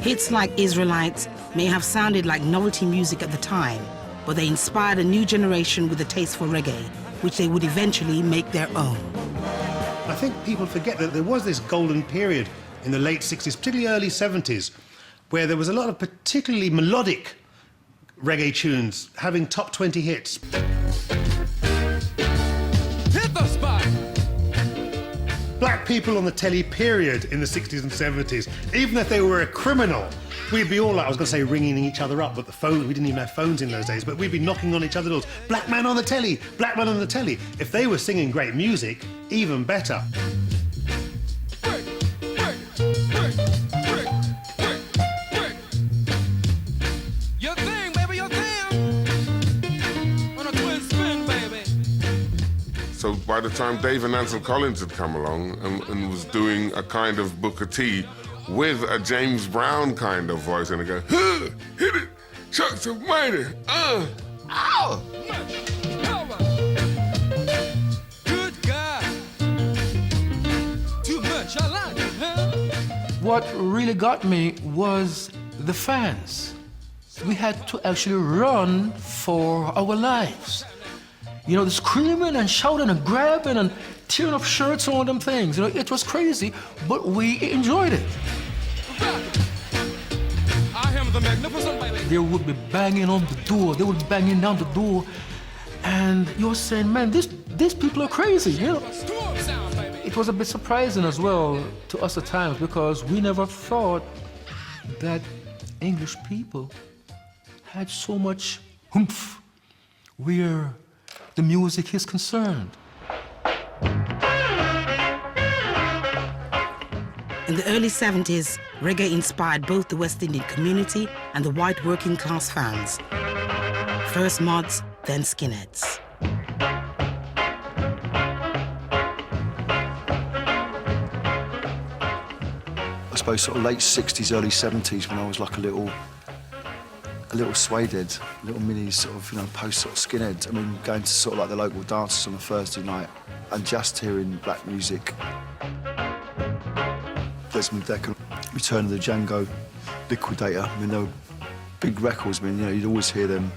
Hits like Israelites may have sounded like novelty music at the time, but they inspired a new generation with a taste for reggae, which they would eventually make their own. I think people forget that there was this golden period in the late 60s, particularly early 70s, where there was a lot of particularly melodic reggae tunes having top 20 hits. Hit the spot! Black people on the telly period in the 60s and 70s, even if they were a criminal, we'd be all like, I was going to say ringing each other up, but the phone, we didn't even have phones in those days, but we'd be knocking on each other's doors. Black man on the telly, black man on the telly. If they were singing great music, even better. Your thing, baby, your thing. On a twin spin, baby. So by the time Dave and Ansel Collins had come along and was doing a kind of Booker T with a James Brown kind of voice, and they go, huh, hit it, Chucks of Mighty, ow! Good God. Too much, I like it, huh? What really got me was the fans. We had to actually run for our lives. You know, the screaming and shouting and grabbing and tearing up shirts and all them things. You know, it was crazy, but we enjoyed it. I am the magnificent baby. They would be banging on the door. They would be banging down the door. And you're saying, man, these people are crazy, you know? Storm sound, baby. It was a bit surprising as well to us at times because we never thought that English people had so much oomph where the music is concerned. In the early 70s, reggae inspired both the West Indian community and the white working class fans. First mods, then skinheads. I suppose sort of late 60s, early 70s when I was like a little suede head, little mini sort of, you know, post sort of skinhead. I mean, going to sort of like the local dances on a Thursday night and just hearing black music. Desmond Decker, Return of the Django, Liquidator. I mean, they were big records. I mean, you know, you'd always hear them.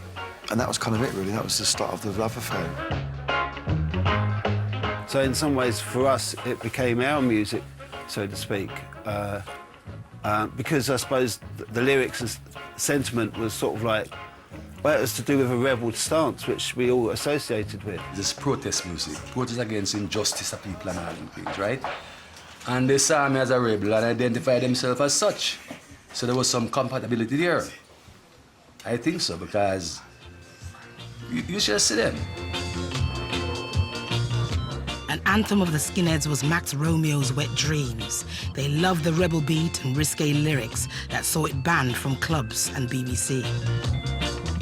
And that was kind of it, really. That was the start of the love affair. So in some ways, for us, it became our music, so to speak. Because I suppose the lyrics and sentiment was sort of like, well, it was to do with a rebel stance, which we all associated with. This protest music, protest against injustice of people and all these things, right? And they saw me as a rebel and identified themselves as such. So there was some compatibility there. I think so, because you should see them. An anthem of the Skinheads was Max Romeo's Wet Dreams. They loved the rebel beat and risque lyrics that saw it banned from clubs and BBC.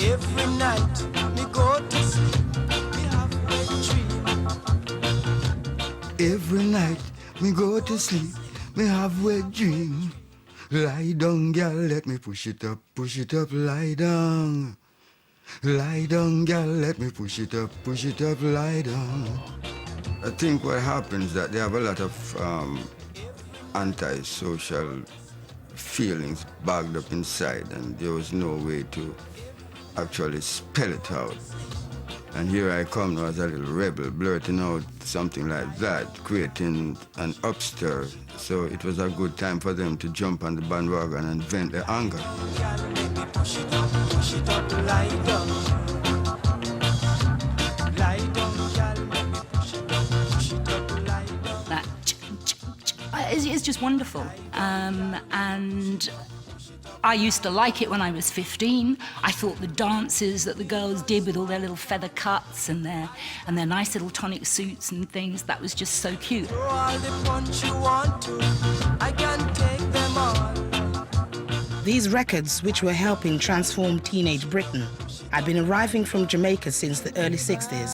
Every night we go to sleep, we have wet dreams. Every night we go to sleep, we have wet dreams. Lie down, girl, let me push it up, lie down. Lie down, girl, let me push it up, lie down. I think what happens is that they have a lot of anti-social feelings bagged up inside, and there was no way to actually spell it out. And here I come now as a little rebel, blurting out something like that, creating an upstir. So it was a good time for them to jump on the bandwagon and vent their anger. Push it up, lie down. Lie down, girl, make me push it up, lie down. That it's just wonderful. And I used to like it when I was 15. I thought the dances that the girls did with all their little feather cuts and their nice little tonic suits and things, that was just so cute. Throw all the punch you want to, I can take them all. These records, which were helping transform teenage Britain, had been arriving from Jamaica since the early 60s.